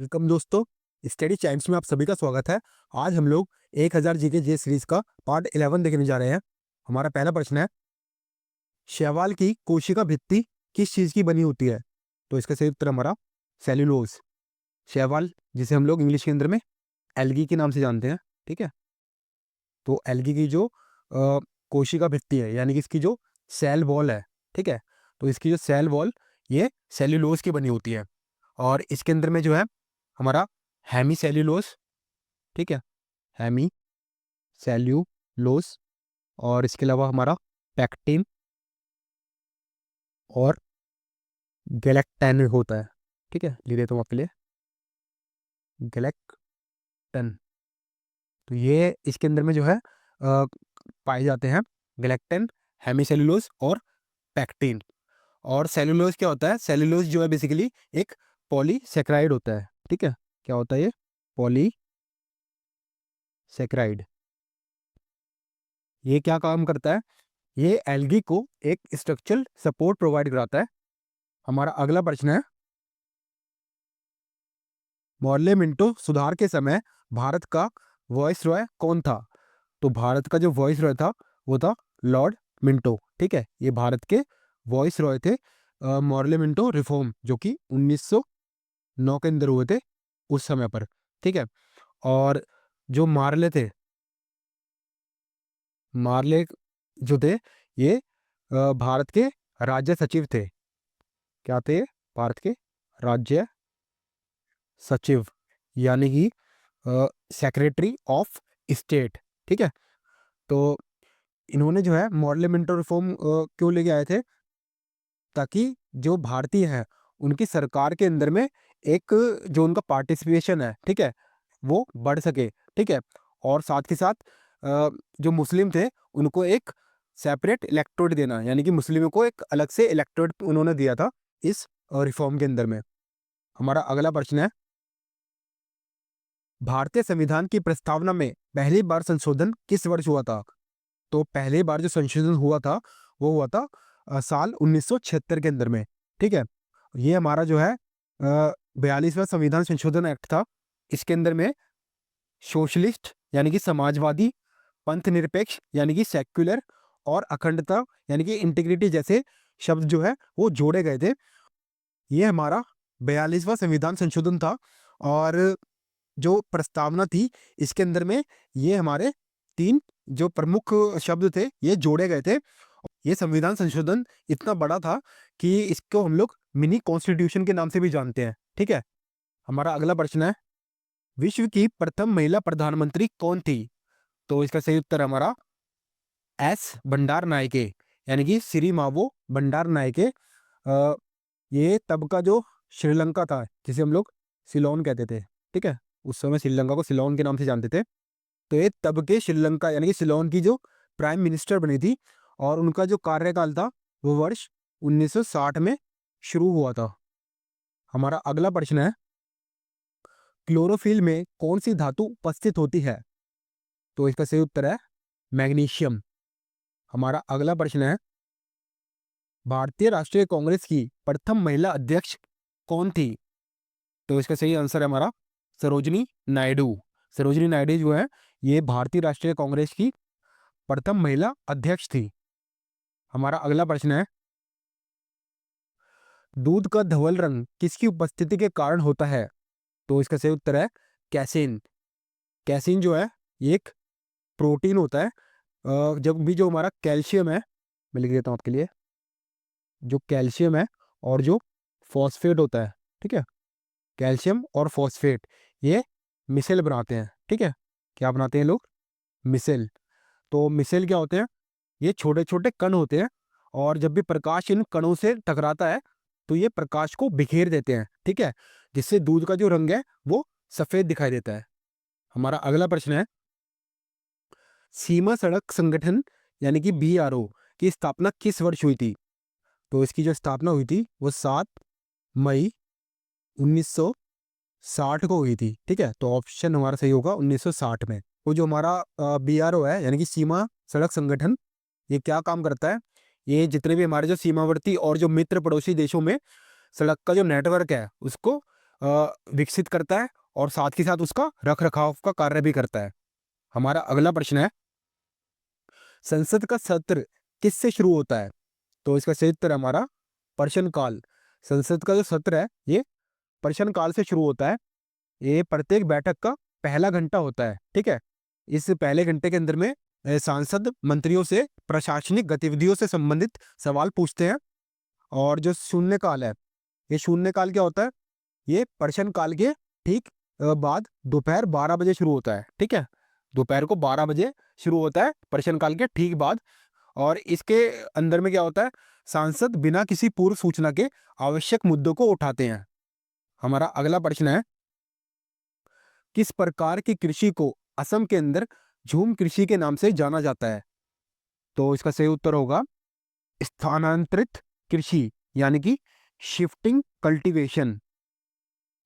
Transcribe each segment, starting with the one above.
Welcome दोस्तों। Study Chimes में आप सभी का स्वागत है। आज हम लोग 1000 जीके जे सीरीज का पार्ट 11 देखने जा रहे हैं। हमारा पहला प्रश्न है, शैवाल की कोशिका भित्ति किस चीज की बनी होती है? तो इसका सही उत्तर हमारा सेल्यूलोज। शैवाल जिसे हम लोग इंग्लिश के अंदर में एल्गी के नाम से जानते हैं, ठीक है। तो एल्गी की जो कोशिका भित्ति है, यानी कि इसकी जो सेल वॉल है, ठीक है, तो इसकी जो सेल वॉल ये सेल्यूलोज की बनी होती है। और इसके अंदर में जो है हमारा हेमी सेल्यूलोज, ठीक है, हेमी सेल्यूलोज, और इसके अलावा हमारा पैक्टिन और गैलेक्टन होता है, ठीक है। लिख देता हूँ आपके लिए, गैलेक्टन। तो ये इसके अंदर में जो है पाए जाते हैं गैलेक्टन, हेमी सेल्यूलोज और पैक्टिन। और सेल्यूलोज क्या होता है? सेल्यूलोज जो है बेसिकली एक पॉलीसेकेराइड होता है, ठीक है। क्या होता है ये? पॉलीसेकेराइड। ये क्या काम करता है? ये एल्गी को एक स्ट्रक्चरल सपोर्ट प्रोवाइड कराता है। हमारा अगला प्रश्न है, मॉर्ले मिंटो सुधार के समय भारत का वॉइस रॉय कौन था? तो भारत का जो वॉइस रॉय था वो था लॉर्ड मिंटो, ठीक है। ये भारत के वॉइस रॉय थे मॉर्ले मिंटो रिफॉर्म, जो कि 1909 के अंदर हुए थे उस समय पर, ठीक है। और जो मार्ले थे, मार्ले जो थे ये भारत के राज्य सचिव थे। क्या थे? भारत के राज्य सचिव, यानी कि सेक्रेटरी ऑफ स्टेट, ठीक है। तो इन्होंने जो है मॉडल मिंटो रिफॉर्म क्यों लेके आए थे? ताकि जो भारतीय हैं उनकी सरकार के अंदर में एक जो उनका पार्टिसिपेशन है, ठीक है, वो बढ़ सके, ठीक है। और साथ ही साथ जो मुस्लिम थे उनको एक सेपरेट इलेक्टोरेट देना, यानी कि मुस्लिमों को एक अलग से इलेक्टोरेट उन्होंने दिया था इस रिफॉर्म के अंदर में। हमारा अगला प्रश्न है, भारतीय संविधान की प्रस्तावना में पहली बार संशोधन किस वर्ष हुआ था? तो पहली बार जो संशोधन हुआ था वो हुआ था साल 1976 के अंदर में, ठीक है। ये हमारा जो है 42वां संविधान संशोधन एक्ट था। इसके अंदर में सोशलिस्ट यानी कि समाजवादी, पंथ निरपेक्ष यानी कि सेक्युलर, और अखंडता यानी कि इंटीग्रिटी जैसे शब्द जो है वो जोड़े गए थे। ये हमारा 42वां संविधान संशोधन था। और जो प्रस्तावना थी इसके अंदर में ये हमारे 3 जो प्रमुख शब्द थे ये जोड़े गए थे। ये संविधान संशोधन इतना बड़ा था कि इसको हम लोग मिनी कॉन्स्टिट्यूशन के नाम से भी जानते हैं, ठीक है। हमारा अगला प्रश्न है, विश्व की प्रथम महिला प्रधानमंत्री कौन थी? तो इसका सही उत्तर हमारा एस भंडार नायके, यानी कि श्री मावो भंडार नायके। ये तब का जो श्रीलंका था जिसे हम लोग सिलोन कहते थे, ठीक है, उस समय श्रीलंका को सिलोन के नाम से जानते थे। तो ये तब के श्रीलंका यानी कि सिलोन की जो प्राइम मिनिस्टर बनी थी, और उनका जो कार्यकाल था वो वर्ष 1960 में शुरू हुआ था। हमारा अगला प्रश्न है, क्लोरोफिल में कौन सी धातु उपस्थित होती है? तो इसका सही उत्तर है मैग्नीशियम। हमारा अगला प्रश्न है, भारतीय राष्ट्रीय कांग्रेस की प्रथम महिला अध्यक्ष कौन थी? तो इसका सही आंसर है हमारा सरोजिनी नायडू। सरोजिनी नायडू जो है ये भारतीय राष्ट्रीय कांग्रेस की प्रथम महिला अध्यक्ष थी। हमारा अगला प्रश्न है, दूध का धवल रंग किसकी उपस्थिति के कारण होता है? तो इसका सही उत्तर है कैसीन। कैसीन जो है ये एक प्रोटीन होता है। जब भी जो हमारा कैल्शियम है, मैं लिख देता हूँ आपके लिए, जो कैल्शियम है और जो फॉस्फेट होता है, ठीक है, कैल्शियम और फॉस्फेट ये मिसेल बनाते हैं, ठीक है। क्या बनाते हैं लोग? मिसेल। तो मिसेल क्या होते हैं? ये छोटे छोटे कण होते हैं, और जब भी प्रकाश इन कणों से टकराता है तो ये प्रकाश को बिखेर देते हैं, ठीक है, जिससे दूध का जो रंग है वो सफेद दिखाई देता है। हमारा अगला प्रश्न है, सीमा सड़क संगठन यानी कि बीआरओ की स्थापना किस वर्ष हुई थी? तो इसकी जो स्थापना हुई थी वो 7 मई 1960 को हुई थी, ठीक है। तो ऑप्शन हमारा सही होगा 1960 में। वो जो हमारा बीआरओ है यानी कि सीमा सड़क संगठन, ये क्या काम करता है? ये जितने भी हमारे जो सीमावर्ती और जो मित्र पड़ोसी देशों में सड़क का जो नेटवर्क है उसको विकसित करता है और साथ ही साथ उसका रख रखाव का कार्य भी करता है। हमारा अगला प्रश्न है, संसद का सत्र किससे शुरू होता है? तो इसका सही उत्तर है हमारा प्रश्न काल। संसद का जो सत्र है ये प्रश्न काल से शुरू होता है। ये प्रत्येक बैठक का पहला घंटा होता है, ठीक है। इस पहले घंटे के अंदर में सांसद मंत्रियों से प्रशासनिक गतिविधियों से संबंधित सवाल पूछते हैं। और जो शून्यकाल है, ये शून्यकाल क्या होता है? ये प्रश्न काल के ठीक बाद दोपहर 12 बजे शुरू होता है, ठीक है। दोपहर को 12 बजे शुरू होता है प्रश्न काल के ठीक बाद। और इसके अंदर में क्या होता है? सांसद बिना किसी पूर्व सूचना के आवश्यक मुद्दों को उठाते हैं। हमारा अगला प्रश्न है, किस प्रकार की कृषि को असम के अंदर झूम कृषि के नाम से जाना जाता है? तो इसका सही उत्तर होगा स्थानांतरित कृषि, यानी कि शिफ्टिंग कल्टीवेशन,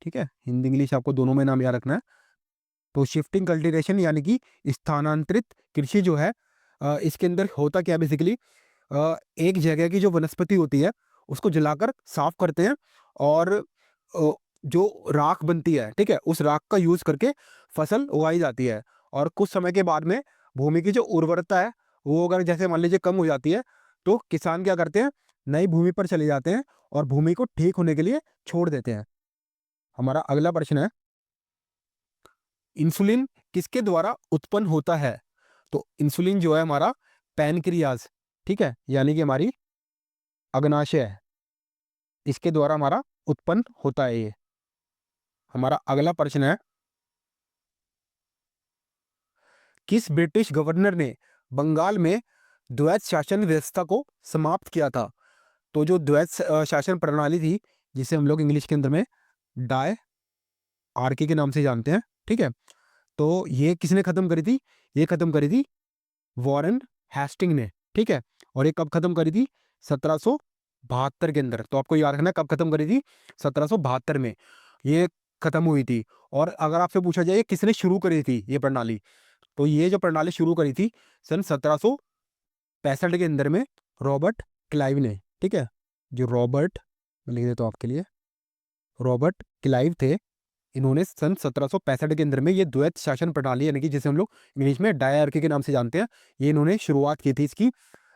ठीक है। हिंदी इंग्लिश आपको दोनों में नाम याद रखना है। तो शिफ्टिंग कल्टीवेशन यानी कि स्थानांतरित कृषि जो है, इसके अंदर होता क्या है बेसिकली, एक जगह की जो वनस्पति होती है उसको जलाकर साफ करते हैं और जो राख बनती है, ठीक है, उस राख का यूज करके फसल उगाई जाती है। और कुछ समय के बाद में भूमि की जो उर्वरता है वो अगर जैसे मान लीजिए कम हो जाती है, तो किसान क्या करते हैं, नई भूमि पर चले जाते हैं और भूमि को ठीक होने के लिए छोड़ देते हैं। हमारा अगला प्रश्न है, इंसुलिन किसके द्वारा उत्पन्न होता है? तो इंसुलिन जो है हमारा पैनक्रियाज, ठीक है, यानी कि हमारी अग्नाशय है, इसके द्वारा हमारा उत्पन्न होता है ये। हमारा अगला प्रश्न है, किस ब्रिटिश गवर्नर ने बंगाल में द्वैत शासन व्यवस्था को समाप्त किया था? तो जो द्वैत शासन प्रणाली थी, जिसे हम लोग इंग्लिश के अंदर में डाय आर्की के नाम से जानते हैं, ठीक है, तो ये किसने खत्म करी थी? ये खत्म करी थी वॉरेन हेस्टिंग ने, ठीक है। और ये कब खत्म करी थी? 1772 के अंदर। तो आपको याद रखना कब खत्म करी थी? 1772 में ये खत्म हुई थी। और अगर आपसे पूछा जाए किसने शुरू करी थी ये प्रणाली, तो ये जो प्रणाली शुरू करी थी सन 1765 के अंदर में रॉबर्ट क्लाइव ने, ठीक है। जो रॉबर्ट, मैं लिख देता हूँ आपके लिए, रॉबर्ट क्लाइव थे। इन्होंने सन 1765 के अंदर में ये द्वैत शासन प्रणाली, यानी कि जिसे हम लोग इंग्लिश में डायआर्की के नाम से जानते हैं, ये इन्होंने शुरुआत की थी इसकी।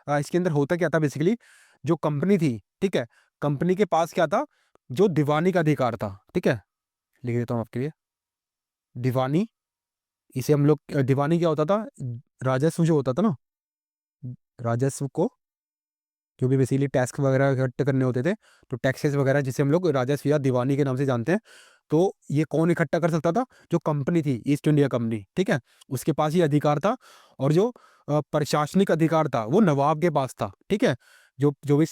इसके अंदर होता क्या था बेसिकली, जो कंपनी थी, ठीक है, कंपनी के पास क्या था? जो दीवानी का अधिकार था, ठीक है, लिख देता हूँ आपके लिए, दीवानी। इसे हम लोग दीवानी क्या होता था? राजस्व जो होता था ना, राजस्व को, जो भी बेसिकली टैक्स वगैरह इकट्ठे करने होते थे, तो टैक्सेस वगैरह जिसे हम लोग राजस्व या दीवानी के नाम से जानते हैं, तो ये कौन इकट्ठा कर सकता था? जो कंपनी थी, ईस्ट इंडिया कंपनी, ठीक है, उसके पास ये अधिकार था। और जो प्रशासनिक अधिकार था वो नवाब के पास था, ठीक है। जो जो भी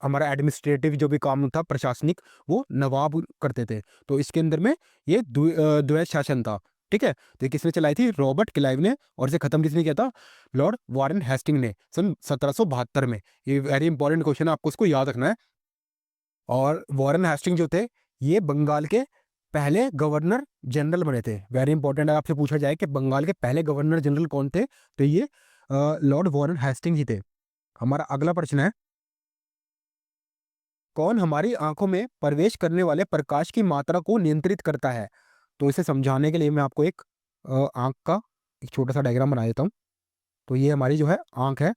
हमारा एडमिनिस्ट्रेटिव जो भी काम था प्रशासनिक, वो नवाब करते थे। तो इसके अंदर में ये द्वैत शासन था, ठीक है। तो ये किसने चलाई थी? रॉबर्ट क्लाइव ने। और इसे खत्म किसने किया था? लॉर्ड वॉरेन हेस्टिंग ने, सन 1772 में। ये वेरी इंपॉर्टेंट क्वेश्चन है, आपको इसको याद रखना है। और वॉरेन हेस्टिंग जो थे, ये बंगाल के पहले गवर्नर जनरल बने थे। वेरी इंपॉर्टेंट है, आपसे पूछा जाए कि बंगाल के पहले गवर्नर जनरल कौन थे, तो ये लॉर्ड वॉरेन हेस्टिंग ही थे। हमारा अगला प्रश्न है, कौन हमारी आंखों में प्रवेश करने वाले प्रकाश की मात्रा को नियंत्रित करता है? तो इसे समझाने के लिए मैं आपको एक आंख का एक छोटा सा डायग्राम बना देता हूँ। तो ये हमारी जो है आंख है,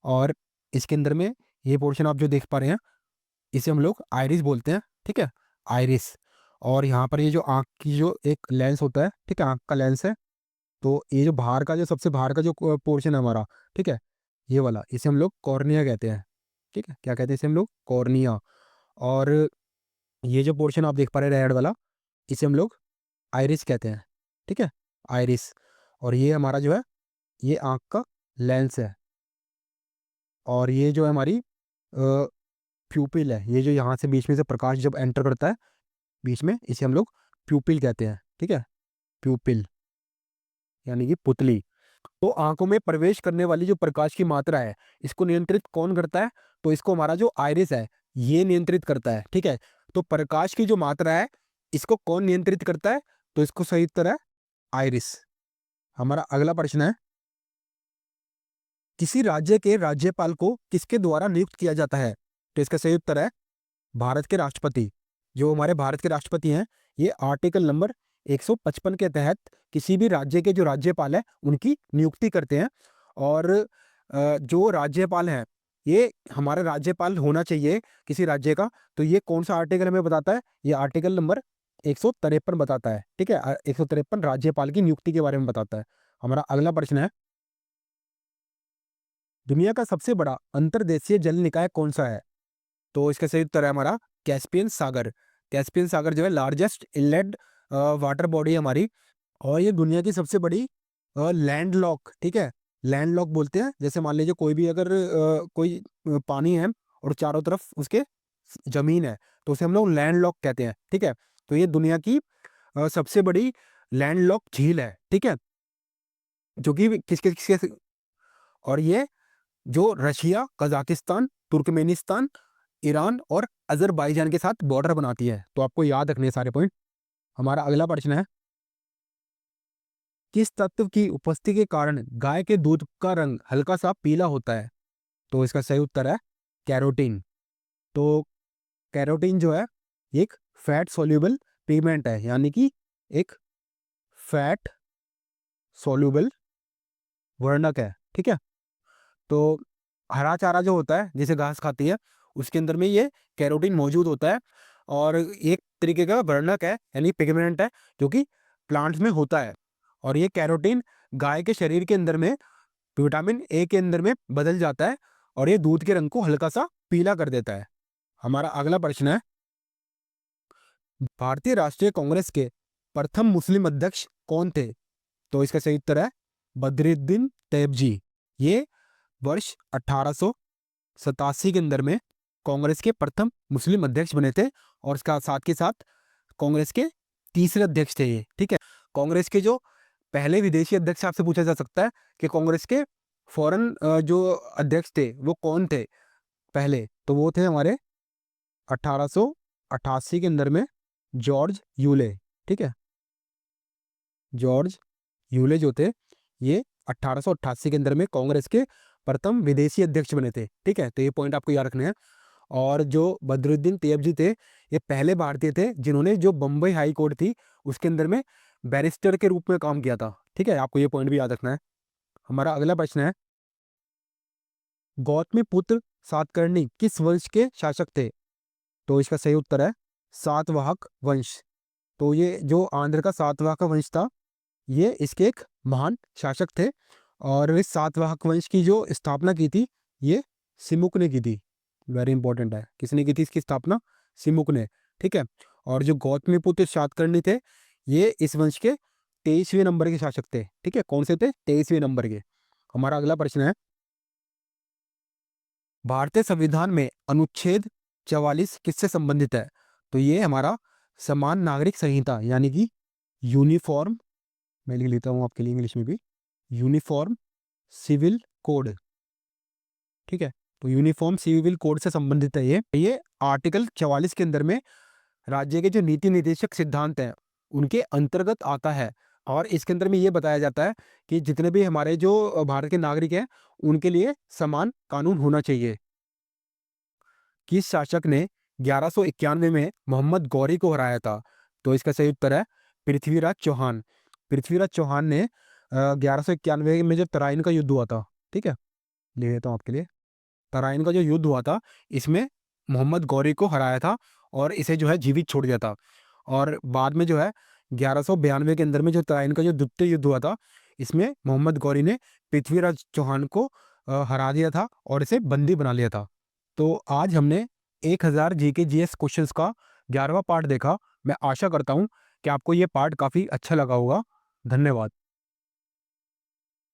और इसके अंदर में ये पोर्शन आप जो देख पा रहे हैं, इसे हम लोग आइरिस बोलते हैं, ठीक है, आइरिस। और यहाँ पर ये जो आँख की जो एक लेंस होता है, ठीक है, आँख का लेंस है। तो ये जो बाहर का, जो सबसे बाहर का जो पोर्शन है हमारा, ठीक है, ये वाला, इसे हम लोग कॉर्निया कहते हैं, ठीक है। क्या कहते हैं इसे हम लोग? कॉर्निया। और ये जो पोर्शन आप देख पा रहे हैं रेड वाला, इसे हम लोग आइरिस कहते हैं, ठीक है, आइरिस। और ये हमारा जो है, ये आँख का लेंस है। और ये जो है हमारी प्यूपिल है, ये जो यहाँ से बीच में से प्रकाश जब एंटर करता है बीच में, इसे हम लोग प्यूपिल कहते हैं, ठीक है, प्यूपिल यानी कि पुतली। तो आंखों में प्रवेश करने वाली जो प्रकाश की मात्रा है, इसको नियंत्रित कौन करता है? तो इसको हमारा जो आइरिस है ये नियंत्रित करता है, ठीक है। तो प्रकाश की जो मात्रा है, इसको कौन नियंत्रित करता है? तो इसको सही उत्तर है आइरिस। हमारा अगला प्रश्न है, किसी राज्य के राज्यपाल को किसके द्वारा नियुक्त किया जाता है? तो इसका सही उत्तर है भारत के राष्ट्रपति। जो हमारे भारत के राष्ट्रपति हैं, ये आर्टिकल नंबर 155 के तहत किसी भी राज्य के जो राज्यपाल है उनकी नियुक्ति करते हैं। और जो राज्यपाल हैं, ये हमारा राज्यपाल होना चाहिए किसी राज्य का, तो ये कौन सा आर्टिकल हमें बताता है? ये आर्टिकल नंबर 153 बताता है। ठीक है, 153 राज्यपाल की नियुक्ति के बारे में बताता है। हमारा अगला प्रश्न है, दुनिया का सबसे बड़ा अंतर्देशीय जल निकाय कौन सा है? तो इसका सही उत्तर है हमारा कैस्पियन सागर। कैस्पियन सागर जो है लार्जेस्ट इनलेट वाटर बॉडी है हमारी, और ये दुनिया की सबसे बड़ी लैंडलॉक, ठीक है, लैंडलॉक बोलते हैं। जैसे मान लीजिए कोई भी अगर कोई पानी है और चारों तरफ उसके जमीन है, तो उसे हम लोग लैंडलॉक कहते हैं। ठीक है, तो ये दुनिया की सबसे बड़ी लैंडलॉक झील है। ठीक है, जो कि किसके किसके और ये जो रशिया, कजाकिस्तान, तुर्कमेनिस्तान, ईरान और अज़रबाईजान के साथ बॉर्डर बनाती है। तो आपको याद रखने हैं सारे पॉइंट। हमारा अगला प्रश्न है, किस तत्व की उपस्थिति के कारण गाय के दूध का रंग हल्का सा पीला होता है? तो इसका सही उत्तर है कैरोटीन। तो कैरोटीन जो है एक फैट सोल्यूबल पिगमेंट है, यानी कि एक फैट सोल्यूबल वर्णक है। ठीक है, तो हरा चारा जो होता है, जिसे घास खाती है, उसके अंदर में ये कैरोटीन मौजूद होता है, और एक तरीके का वर्णक है, यानी पिगमेंट है, जो कि प्लांट्स में होता है। और ये कैरोटीन गाय के शरीर के अंदर में विटामिन ए के अंदर में बदल जाता है, और ये दूध के रंग को हल्का सा पीला कर देता है। हमारा अगला प्रश्न है, भारतीय राष्ट्रीय कांग्रेस के प्रथम मुस्लिम अध्यक्ष कौन थे? तो इसका सही उत्तर है बदरुद्दीन तैयबजी। ये वर्ष 1887 के अंदर में कांग्रेस के प्रथम मुस्लिम अध्यक्ष बने थे, और इसका साथ के साथ कांग्रेस के तीसरे अध्यक्ष थे ये। ठीक है, कांग्रेस के जो पहले विदेशी अध्यक्ष आपसे पूछा जा सकता है कि कांग्रेस के फॉरेन जो अध्यक्ष थे वो कौन थे पहले, तो वो थे हमारे 1888 के अंदर में जॉर्ज यूले। ठीक है, जॉर्ज यूले जो थे, ये 1888 के अंदर में कांग्रेस के प्रथम विदेशी अध्यक्ष बने थे। ठीक है, तो ये पॉइंट आपको याद रखने हैं। और जो बदरुद्दीन तैयबजी थे, ये पहले भारतीय थे जिन्होंने जो बम्बई हाई कोर्ट थी उसके अंदर में बैरिस्टर के रूप में काम किया था। ठीक है, आपको ये पॉइंट भी याद रखना है। हमारा अगला प्रश्न है, गौतमीपुत्र सातकर्णी किस वंश के शासक थे? तो इसका सही उत्तर है सातवाहक वंश। तो ये जो आंध्र का सातवाहक वंश था, ये इसके एक महान शासक थे, और इस सातवाहक वंश की जो स्थापना की थी, ये सिमुक ने की थी। वेरी इंपॉर्टेंट है, किसने की थी इसकी स्थापना? सिमुक ने। ठीक है, और जो गौतमीपुत्र सातकर्णी थे, ये इस वंश के 23वें नंबर के शासक थे। ठीक है, कौन से थे? 23वें नंबर के। हमारा अगला प्रश्न है, भारतीय संविधान में अनुच्छेद 44 किससे संबंधित है? तो ये हमारा समान नागरिक संहिता, यानी कि यूनिफॉर्म, मैं लिख लेता हूँ आपके लिए इंग्लिश में भी, यूनिफॉर्म सिविल कोड। ठीक है, तो यूनिफॉर्म सिविल कोड से संबंधित है ये आर्टिकल 44 के अंदर में राज्य के जो नीति निर्देशक सिद्धांत हैं उनके अंतर्गत आता है। और इसके अंदर में ये बताया जाता है कि जितने भी हमारे जो भारत के नागरिक हैं उनके लिए समान कानून होना चाहिए। किस शासक ने 1191 में मोहम्मद गौरी को हराया था? तो इसका सही उत्तर है पृथ्वीराज चौहान। पृथ्वीराज चौहान ने 1191 में जब तराइन का युद्ध हुआ था, ठीक है, ले लेता हूँ आपके लिए, तराइन का जो युद्ध हुआ था, इसमें मोहम्मद गौरी को हराया था और इसे जो है जीवित छोड़ दिया था। और बाद में जो है 1192 के अंदर में जो तराइन का जो द्वितीय युद्ध हुआ था, इसमें मोहम्मद गौरी ने पृथ्वीराज चौहान को हरा दिया था और इसे बंदी बना लिया था। तो आज हमने 1000 जीके जीएस क्वेश्चंस का 11वां पार्ट देखा। मैं आशा करता हूँ कि आपको ये पार्ट काफ़ी अच्छा लगा होगा। धन्यवाद।